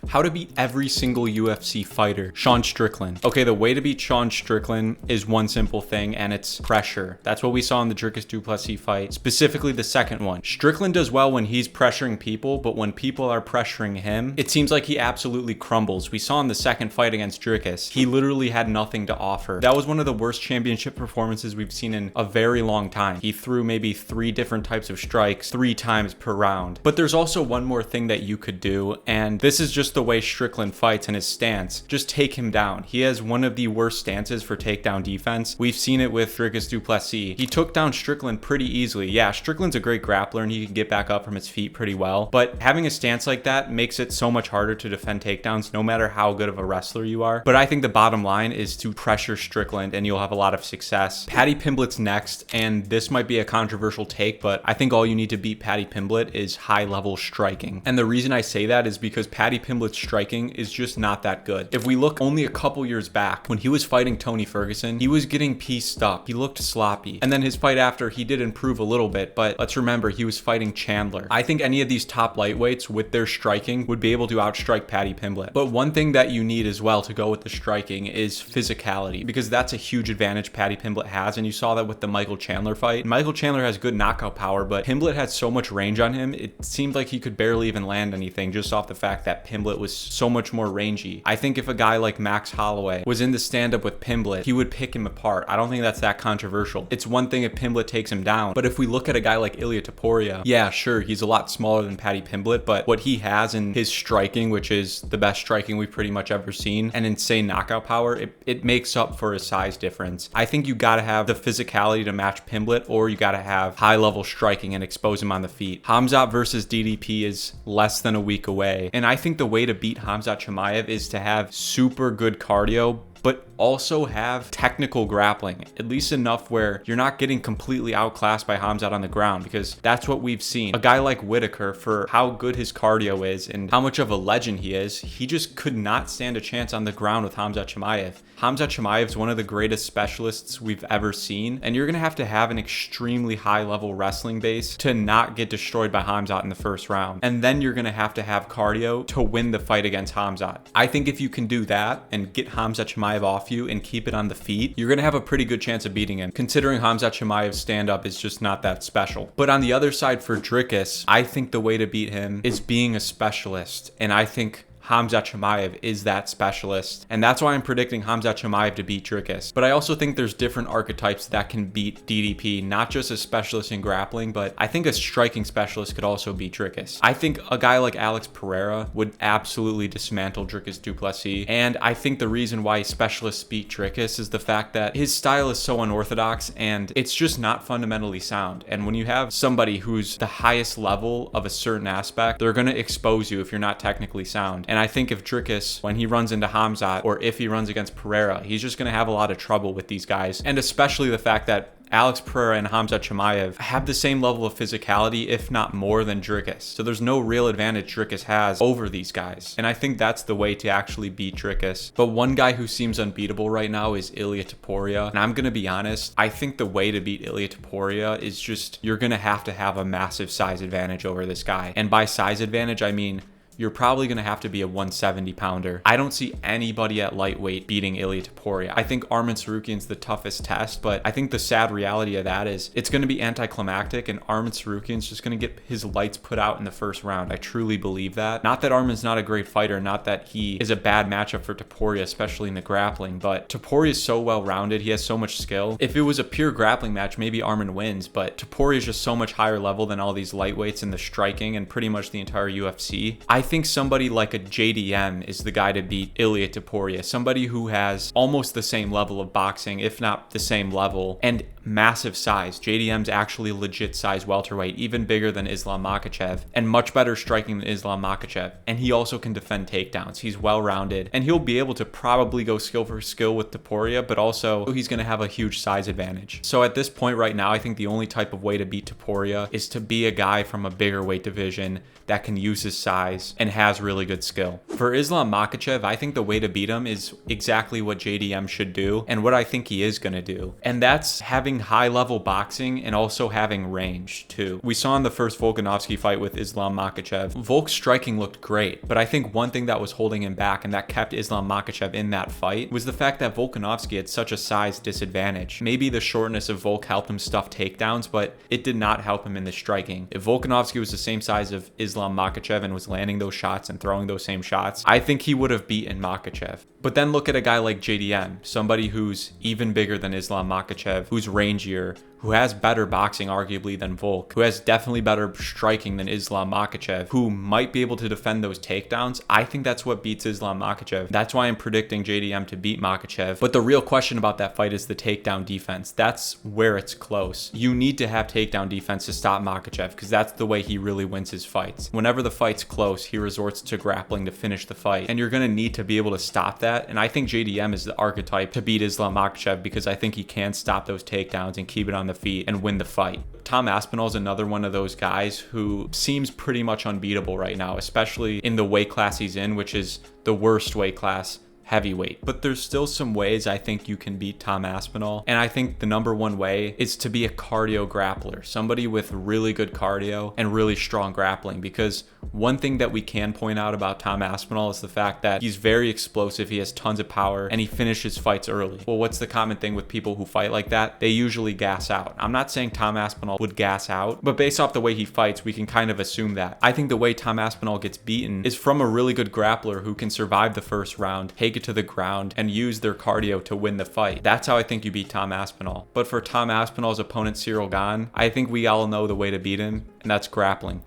How to beat every single UFC fighter. Sean Strickland. Okay, the way to beat Sean Strickland is one simple thing, and it's pressure. That's what we saw in the Dricus Du Plessis fight, specifically the second one. Strickland does well when he's pressuring people, but when people are pressuring him, it seems like he absolutely crumbles. We saw in the second fight against Dricus, he literally had nothing to offer. That was one of the worst championship performances we've seen in a very long time. He threw maybe 3 different types of strikes 3 times per round. But there's also one more thing that you could do, and this is just the way Strickland fights and his stance. Just take him down. He has one of the worst stances for takedown defense. We've seen it with Dricus Du Plessis. He took down Strickland pretty easily. Yeah, Strickland's a great grappler and he can get back up from his feet pretty well, but having a stance like that makes it so much harder to defend takedowns no matter how good of a wrestler you are. But I think the bottom line is to pressure Strickland and you'll have a lot of success. Paddy Pimblett's next, and this might be a controversial take, but I think all you need to beat Paddy Pimblett is high level striking. And the reason I say that is because Paddy Pimblett's striking is just not that good. If we look only a couple years back, when he was fighting Tony Ferguson, he was getting pieced up. He looked sloppy. And then his fight after, he did improve a little bit, but let's remember, he was fighting Chandler. I think any of these top lightweights with their striking would be able to outstrike Paddy Pimblett. But one thing that you need as well to go with the striking is physicality, because that's a huge advantage Paddy Pimblett has, and you saw that with the Michael Chandler fight. Michael Chandler has good knockout power, but Pimblett had so much range on him, it seemed like he could barely even land anything just off the fact that Pimblett was so much more rangy. I think if a guy like Max Holloway was in the stand-up with Pimblett, he would pick him apart. I don't think that's that controversial. It's one thing if Pimblett takes him down, but if we look at a guy like Ilia Topuria, yeah, sure, he's a lot smaller than Paddy Pimblett, but what he has in his striking, which is the best striking we've pretty much ever seen, and insane knockout power, it makes up for a size difference. I think you gotta have the physicality to match Pimblett, or you gotta have high-level striking and expose him on the feet. Khamzat versus DDP is less than a week away, and I think the way to beat Khamzat Chimaev is to have super good cardio, but also have technical grappling, at least enough where you're not getting completely outclassed by Khamzat on the ground, because that's what we've seen. A guy like Whitaker, for how good his cardio is and how much of a legend he is, he just could not stand a chance on the ground with Khamzat Chimaev. Khamzat Chimaev is one of the greatest specialists we've ever seen, and you're going to have an extremely high-level wrestling base to not get destroyed by Khamzat in the first round. And then you're going to have cardio to win the fight against Khamzat. I think if you can do that and get Khamzat Chimaev off you and keep it on the feet, you're going to have a pretty good chance of beating him, considering Khamzat Chimaev's stand-up is just not that special. But on the other side for Dricus, I think the way to beat him is being a specialist, and I think Khamzat Chimaev is that specialist, and that's why I'm predicting Khamzat Chimaev to beat Dricus. But I also think there's different archetypes that can beat DDP, not just a specialist in grappling, but I think a striking specialist could also beat Dricus. I think a guy like Alex Pereira would absolutely dismantle Dricus Du Plessis, and I think the reason why specialists beat Dricus is the fact that his style is so unorthodox and it's just not fundamentally sound. And when you have somebody who's the highest level of a certain aspect, they're going to expose you if you're not technically sound. And I think if Dricus, when he runs into Khamzat, or if he runs against Pereira, he's just going to have a lot of trouble with these guys. And especially the fact that Alex Pereira and Khamzat Chimaev have the same level of physicality, if not more, than Dricus. So there's no real advantage Dricus has over these guys. And I think that's the way to actually beat Dricus. But one guy who seems unbeatable right now is Ilia Topuria. And I'm going to be honest, I think the way to beat Ilia Topuria is just, you're going to have a massive size advantage over this guy. And by size advantage, I mean, you're probably going to have to be a 170 pounder. I don't see anybody at lightweight beating Ilia Topuria. I think Arman Tsarukyan's the toughest test, but I think the sad reality of that is it's going to be anticlimactic, and Arman Tsarukyan's just going to get his lights put out in the first round. I truly believe that. Not that Arman's not a great fighter, not that he is a bad matchup for Topuria, especially in the grappling, but Topuria is so well-rounded. He has so much skill. If it was a pure grappling match, maybe Arman wins, but Topuria is just so much higher level than all these lightweights in the striking and pretty much the entire UFC. I think somebody like a JDM is the guy to beat Ilia Topuria, somebody who has almost the same level of boxing, if not the same level, and massive size. JDM's actually legit size welterweight, even bigger than Islam Makhachev, and much better striking than Islam Makhachev. And he also can defend takedowns. He's well-rounded, and he'll be able to probably go skill for skill with Topuria, but also he's going to have a huge size advantage. So at this point right now, I think the only type of way to beat Topuria is to be a guy from a bigger weight division that can use his size and has really good skill. For Islam Makhachev, I think the way to beat him is exactly what JDM should do and what I think he is going to do. And that's having having high level boxing and also having range too. We saw in the first Volkanovski fight with Islam Makhachev, Volk's striking looked great, but I think one thing that was holding him back and that kept Islam Makhachev in that fight was the fact that Volkanovski had such a size disadvantage. Maybe the shortness of Volk helped him stuff takedowns, but it did not help him in the striking. If Volkanovski was the same size of Islam Makhachev and was landing those shots and throwing those same shots, I think he would have beaten Makhachev. But then look at a guy like JDM, somebody who's even bigger than Islam Makhachev, who's rangier, who has better boxing arguably than Volk, who has definitely better striking than Islam Makhachev, who might be able to defend those takedowns. I think that's what beats Islam Makhachev. That's why I'm predicting JDM to beat Makhachev. But the real question about that fight is the takedown defense. That's where it's close. You need to have takedown defense to stop Makhachev because that's the way he really wins his fights. Whenever the fight's close, he resorts to grappling to finish the fight, and you're going to need to be able to stop that. And I think JDM is the archetype to beat Islam Makhachev because I think he can stop those takedowns and keep it on the feet and win the fight. Tom Aspinall is another one of those guys who seems pretty much unbeatable right now, especially in the weight class he's in, which is the worst weight class, heavyweight. But there's still some ways I think you can beat Tom Aspinall, and I think the number one way is to be a cardio grappler, somebody with really good cardio and really strong grappling, because one thing that we can point out about Tom Aspinall is the fact that he's very explosive, he has tons of power, and he finishes fights early. Well, what's the common thing with people who fight like that? They usually gas out. I'm not saying Tom Aspinall would gas out, but based off the way he fights, we can kind of assume that. I think the way Tom Aspinall gets beaten is from a really good grappler who can survive the first round, take it to the ground, and use their cardio to win the fight. That's how I think you beat Tom Aspinall. But for Tom Aspinall's opponent, Cyril Gane, I think we all know the way to beat him, and that's grappling.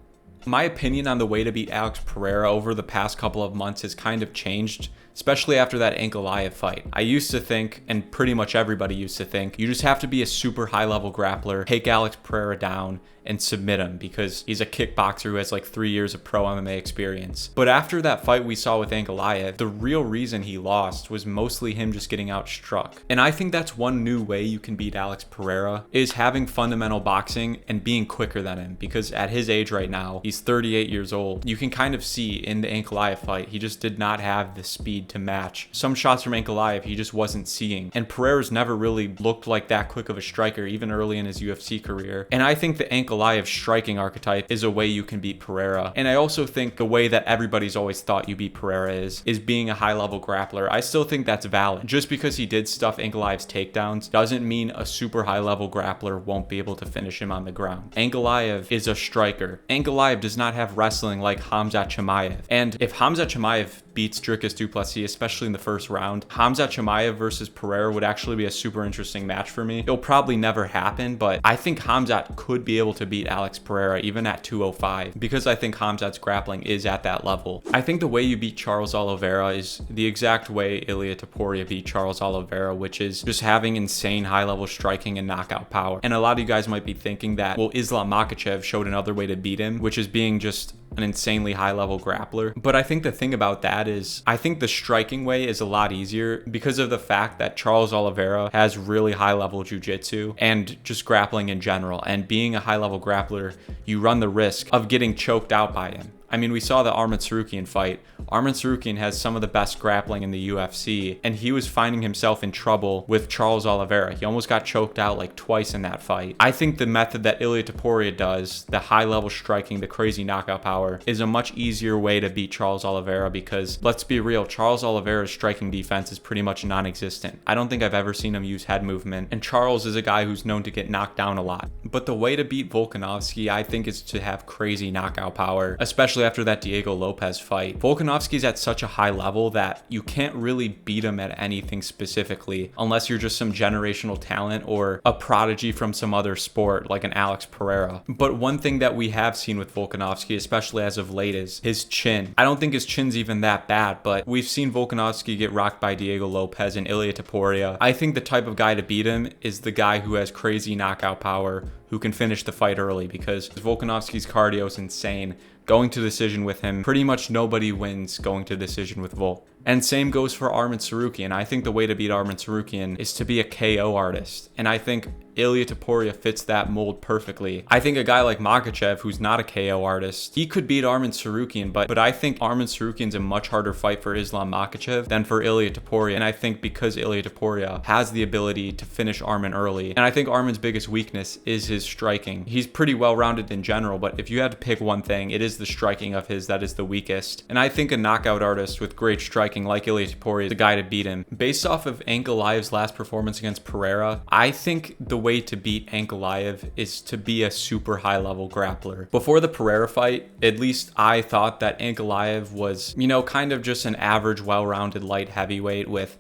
My opinion on the way to beat Alex Pereira over the past couple of months has kind of changed, especially after that Ankalaev fight. I used to think, and pretty much everybody used to think, you just have to be a super high level grappler, take Alex Pereira down, and submit him because he's a kickboxer who has like 3 years of pro MMA experience. But after that fight we saw with Ankalaev, the real reason he lost was mostly him just getting outstruck. And I think that's one new way you can beat Alex Pereira, is having fundamental boxing and being quicker than him, because at his age right now, he's 38 years old. You can kind of see in the Ankalaev fight, he just did not have the speed to match. Some shots from Ankalaev he just wasn't seeing. And Pereira's never really looked like that quick of a striker, even early in his UFC career. And I think the Ankalaev striking archetype is a way you can beat Pereira. And I also think the way that everybody's always thought you beat Pereira is being a high level grappler. I still think that's valid. Just because he did stuff Ankalaev's takedowns doesn't mean a super high level grappler won't be able to finish him on the ground. Ankalaev is a striker. Ankalaev does not have wrestling like Khamzat Chimaev. And if Khamzat Chimaev beats Dricus Du Plessis, especially in the first round, Khamzat Chimaev versus Pereira would actually be a super interesting match for me. It'll probably never happen, but I think Khamzat could be able to beat Alex Pereira even at 205 because I think Khamzat's grappling is at that level. I think the way you beat Charles Oliveira is the exact way Ilia Topuria beat Charles Oliveira, which is just having insane high level striking and knockout power. And a lot of you guys might be thinking that, well, Islam Makhachev showed another way to beat him, which is being just an insanely high level grappler. But I think the thing about that is I think the striking way is a lot easier because of the fact that Charles Oliveira has really high level jiu-jitsu and just grappling in general. And being a high level grappler, you run the risk of getting choked out by him. I mean, we saw the Arman Tsarukyan fight. Arman Tsarukyan has some of the best grappling in the UFC, and he was finding himself in trouble with Charles Oliveira. He almost got choked out like twice in that fight. I think the method that Ilia Topuria does, the high-level striking, the crazy knockout power, is a much easier way to beat Charles Oliveira because, let's be real, Charles Oliveira's striking defense is pretty much non-existent. I don't think I've ever seen him use head movement, and Charles is a guy who's known to get knocked down a lot. But the way to beat Volkanovski, I think, is to have crazy knockout power, especially after that Diego Lopez fight. Volkanovski's at such a high level that you can't really beat him at anything specifically unless you're just some generational talent or a prodigy from some other sport like an Alex Pereira. But one thing that we have seen with Volkanovski, especially as of late, is his chin. I don't think his chin's even that bad, but we've seen Volkanovski get rocked by Diego Lopez and Ilia Topuria. I think the type of guy to beat him is the guy who has crazy knockout power, who can finish the fight early, because Volkanovski's cardio is insane. Going to decision with him, pretty much nobody wins going to decision with Volk. And same goes for Arman Tsarukyan. I think the way to beat Arman Tsarukyan is to be a KO artist. And I think Ilia Topuria fits that mold perfectly. I think a guy like Makhachev, who's not a KO artist, he could beat Arman Tsarukyan, but I think Arman Tsarukyan's a much harder fight for Islam Makhachev than for Ilia Topuria. And I think because Ilia Topuria has the ability to finish Arman early, and I think Arman's biggest weakness is his striking. He's pretty well-rounded in general, but if you had to pick one thing, it is the striking of his that is the weakest. And I think a knockout artist with great striking like Ilia Topuria is the guy to beat him. Based off of Ankalaev's last performance against Pereira, I think the way to beat Ankalaev is to be a super high level grappler. Before the Pereira fight, at least I thought that Ankalaev was, kind of just an average, well-rounded light heavyweight with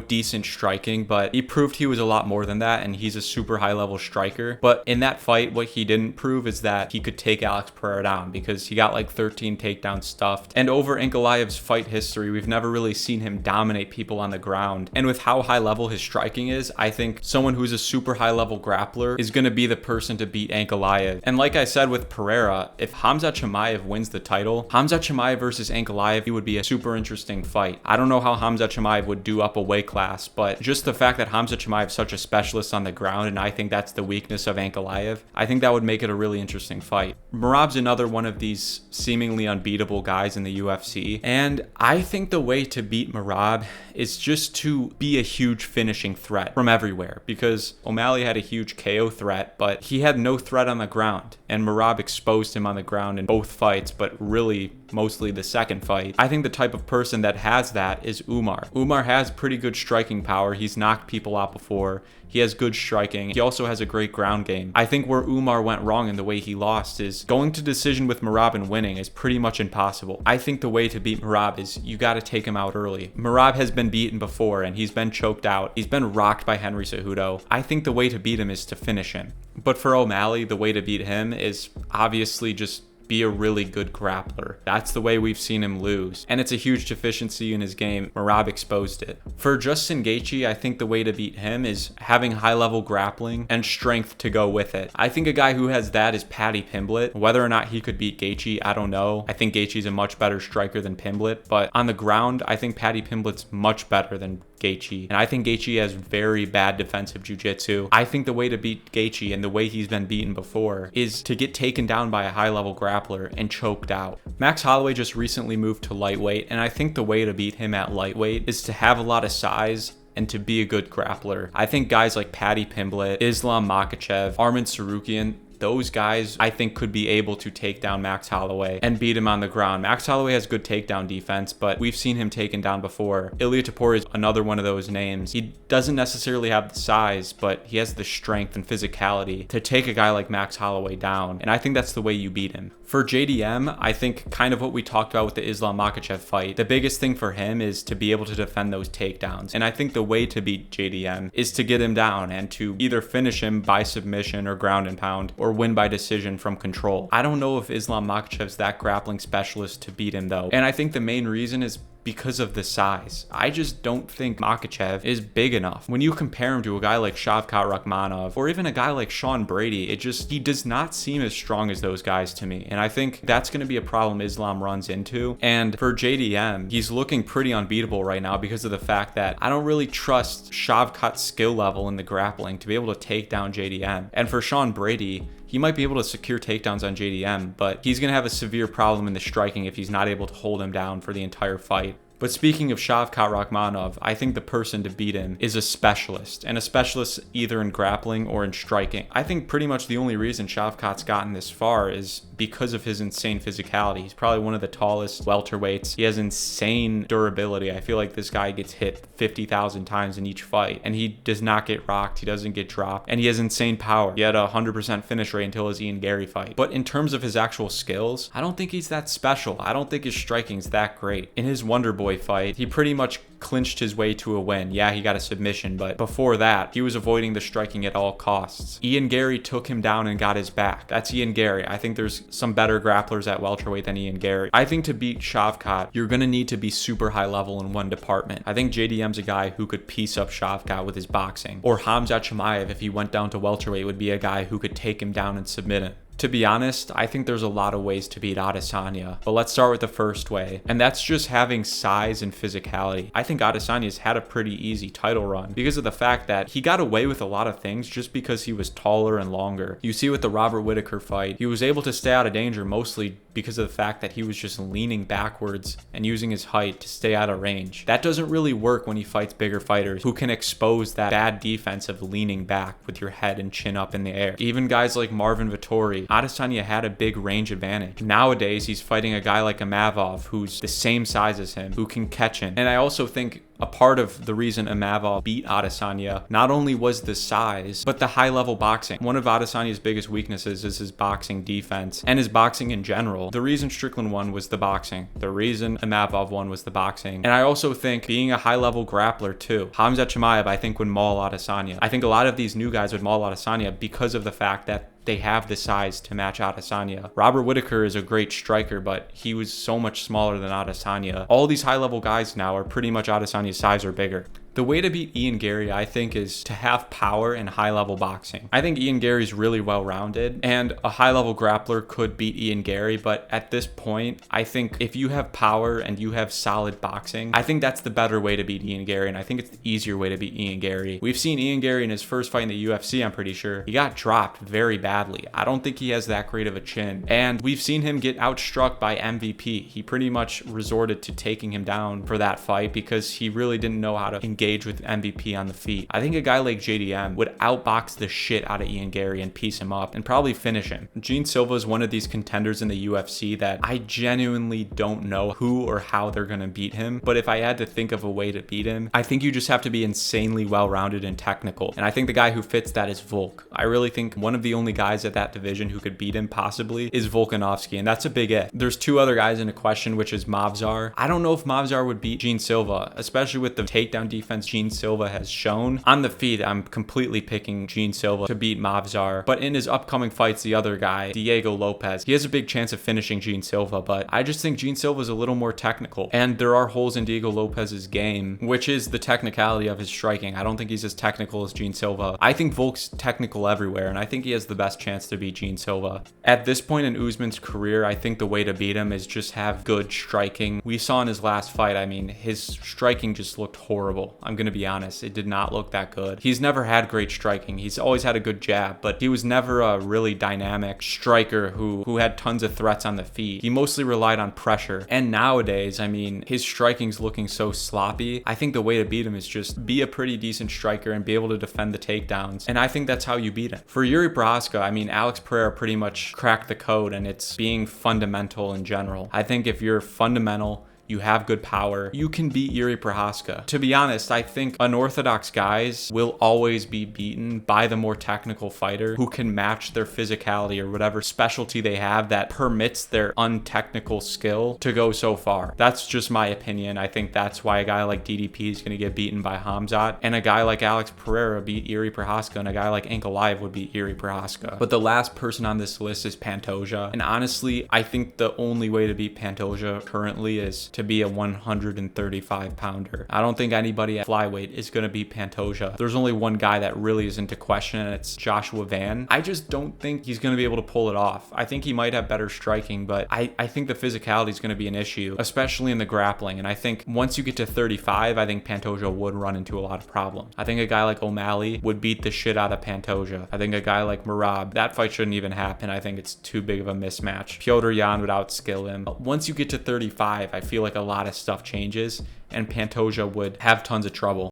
decent striking, but he proved he was a lot more than that, and he's a super high level striker. But in that fight, what he didn't prove is that he could take Alex Pereira down, because he got like 13 takedowns stuffed. And over Ankalaev's fight history, we've never really seen him dominate people on the ground. And with how high level his striking is, I think someone who's a super high level grappler is going to be the person to beat Ankalaev. And like I said with Pereira, if Khamzat Chimaev wins the title, Khamzat Chimaev versus Ankalaev, it would be a super interesting fight. I don't know how Khamzat Chimaev would do up a weight class, but just the fact that Khamzat Chimaev is such a specialist on the ground, and I think that's the weakness of Ankalaev, I think that would make it a really interesting fight. Merab's another one of these seemingly unbeatable guys in the UFC, and I think the way to beat Merab is just to be a huge finishing threat from everywhere, because O'Malley had a huge KO threat, but he had no threat on the ground, and Merab exposed him on the ground in both fights, but really mostly the second fight. I think the type of person that has that is Umar. Umar has pretty good striking power. He's knocked people out before. He has good striking. He also has a great ground game. I think where Umar went wrong in the way he lost is going to decision with Merab and winning is pretty much impossible. I think the way to beat Merab is you got to take him out early. Merab has been beaten before, and he's been choked out. He's been rocked by Henry Cejudo. I think the way to beat him is to finish him. But for O'Malley, the way to beat him is obviously just be a really good grappler. That's the way we've seen him lose, and it's a huge deficiency in his game. Merab exposed it. For Justin Gaethje, I think the way to beat him is having high-level grappling and strength to go with it. I think a guy who has that is Paddy Pimblett. Whether or not he could beat Gaethje, I don't know. I think Gaethje's a much better striker than Pimblett, but on the ground, I think Paddy Pimblett's much better than Gaethje, and I think Gaethje has very bad defensive jiu-jitsu. I think the way to beat Gaethje, and the way he's been beaten before, is to get taken down by a high-level grappler and choked out. Max Holloway just recently moved to lightweight, and I think the way to beat him at lightweight is to have a lot of size and to be a good grappler. I think guys like Paddy Pimblett, Islam Makhachev, Arman Tsarukyan, those guys I think could be able to take down Max Holloway and beat him on the ground. Max Holloway has good takedown defense, but we've seen him taken down before. Ilia Topuria is another one of those names. He doesn't necessarily have the size, but he has the strength and physicality to take a guy like Max Holloway down, and I think that's the way you beat him. For JDM, I think kind of what we talked about with the Islam Makhachev fight, the biggest thing for him is to be able to defend those takedowns, and I think the way to beat JDM is to get him down and to either finish him by submission or ground and pound, or win by decision from control. I don't know if Islam Makhachev's that grappling specialist to beat him though, and I think the main reason is because of the size. I just don't think Makhachev is big enough. When you compare him to a guy like Shavkat Rakhmonov or even a guy like Sean Brady, he does not seem as strong as those guys to me. And I think that's going to be a problem Islam runs into. And for JDM, he's looking pretty unbeatable right now because of the fact that I don't really trust Shavkat's skill level in the grappling to be able to take down JDM. And for Sean Brady, he might be able to secure takedowns on JDM, but he's going to have a severe problem in the striking if he's not able to hold him down for the entire fight. But speaking of Shavkat Rakhmonov, I think the person to beat him is a specialist, and a specialist either in grappling or in striking. I think pretty much the only reason Shavkat's gotten this far is because of his insane physicality. He's probably one of the tallest welterweights. He has insane durability. I feel like this guy gets hit 50,000 times in each fight, and he does not get rocked. He doesn't get dropped, and he has insane power. He had a 100% finish rate until his Ian Garry fight. But in terms of his actual skills, I don't think he's that special. I don't think his striking's that great. In his Wonder Boy fight, he pretty much clinched his way to a win. Yeah, he got a submission, but before that, he was avoiding the striking at all costs. Ian Garry took him down and got his back. That's Ian Garry. I think there's some better grapplers at welterweight than Ian Garry. I think to beat Shavkat, you're going to need to be super high level in one department. I think JDM's a guy who could piece up Shavkat with his boxing. Or Khamzat Chimaev, if he went down to welterweight, would be a guy who could take him down and submit him. To be honest, I think there's a lot of ways to beat Adesanya, but let's start with the first way, and that's just having size and physicality. I think Adesanya's had a pretty easy title run because of the fact that he got away with a lot of things just because he was taller and longer. You see with the Robert Whittaker fight, he was able to stay out of danger mostly because of the fact that he was just leaning backwards and using his height to stay out of range. That doesn't really work when he fights bigger fighters who can expose that bad defense of leaning back with your head and chin up in the air. Even guys like Marvin Vettori, Adesanya had a big range advantage. Nowadays, he's fighting a guy like Imavov who's the same size as him, who can catch him. And I also think a part of the reason Imavov beat Adesanya not only was the size, but the high-level boxing. One of Adesanya's biggest weaknesses is his boxing defense and his boxing in general. The reason Strickland won was the boxing. The reason Imavov won was the boxing. And I also think being a high-level grappler too. Khamzat Chimaev, I think, would maul Adesanya. I think a lot of these new guys would maul Adesanya because of the fact that they have the size to match Adesanya. Robert Whittaker is a great striker, but he was so much smaller than Adesanya. All these high-level guys now are pretty much Adesanya's size or bigger. The way to beat Ian Garry, I think, is to have power and high-level boxing. I think Ian Garry's really well-rounded, and a high-level grappler could beat Ian Garry, but at this point, I think if you have power and you have solid boxing, I think that's the better way to beat Ian Garry, and I think it's the easier way to beat Ian Garry. We've seen Ian Garry in his first fight in the UFC, I'm pretty sure. He got dropped very badly. I don't think he has that great of a chin, and we've seen him get outstruck by MVP. He pretty much resorted to taking him down for that fight because he really didn't know how to engage with MVP on the feet. I think a guy like JDM would outbox the shit out of Ian Garry and piece him up and probably finish him. Gene Silva is one of these contenders in the UFC that I genuinely don't know who or how they're going to beat him, but if I had to think of a way to beat him, I think you just have to be insanely well-rounded and technical, and I think the guy who fits that is Volk. I really think one of the only guys at that division who could beat him possibly is Volkanovski, and that's a big if. There's two other guys in a question, which is Movsar. I don't know if Movsar would beat Gene Silva, especially with the takedown defense Gene Silva has shown. On the feet, I'm completely picking Gene Silva to beat Movsar, but in his upcoming fights, the other guy, Diego Lopez, he has a big chance of finishing Gene Silva, but I just think Gene Silva is a little more technical, and there are holes in Diego Lopez's game, which is the technicality of his striking. I don't think he's as technical as Gene Silva. I think Volk's technical everywhere, and I think he has the best chance to beat Gene Silva. At this point in Usman's career, I think the way to beat him is just have good striking. We saw in his last fight, I mean, his striking just looked horrible. I'm going to be honest, it did not look that good. He's never had great striking. He's always had a good jab, but he was never a really dynamic striker who had tons of threats on the feet. He mostly relied on pressure. And nowadays, I mean, his striking's looking so sloppy. I think the way to beat him is just be a pretty decent striker and be able to defend the takedowns. And I think that's how you beat him. For Jiri Prochazka, I mean, Alex Pereira pretty much cracked the code, and it's being fundamental in general. I think if you're fundamental, you have good power, you can beat Jiri Prochazka. To be honest, I think unorthodox guys will always be beaten by the more technical fighter who can match their physicality or whatever specialty they have that permits their untechnical skill to go so far. That's just my opinion. I think that's why a guy like DDP is going to get beaten by Khamzat, and a guy like Alex Pereira beat Jiri Prochazka, and a guy like Ankalaev would beat Jiri Prochazka. But the last person on this list is Pantoja, and honestly, I think the only way to beat Pantoja currently is to be a 135 pounder. I don't think anybody at flyweight is going to beat Pantoja. There's only one guy that really is into question, and it's Joshua Van. I just don't think he's going to be able to pull it off. I think he might have better striking, but I think the physicality is going to be an issue, especially in the grappling. And I think once you get to 35, I think Pantoja would run into a lot of problems. I think a guy like O'Malley would beat the shit out of Pantoja. I think a guy like Merab, that fight shouldn't even happen. I think it's too big of a mismatch. Petr Yan would outskill him. Once you get to 35, I feel like a lot of stuff changes, and Pantoja would have tons of trouble.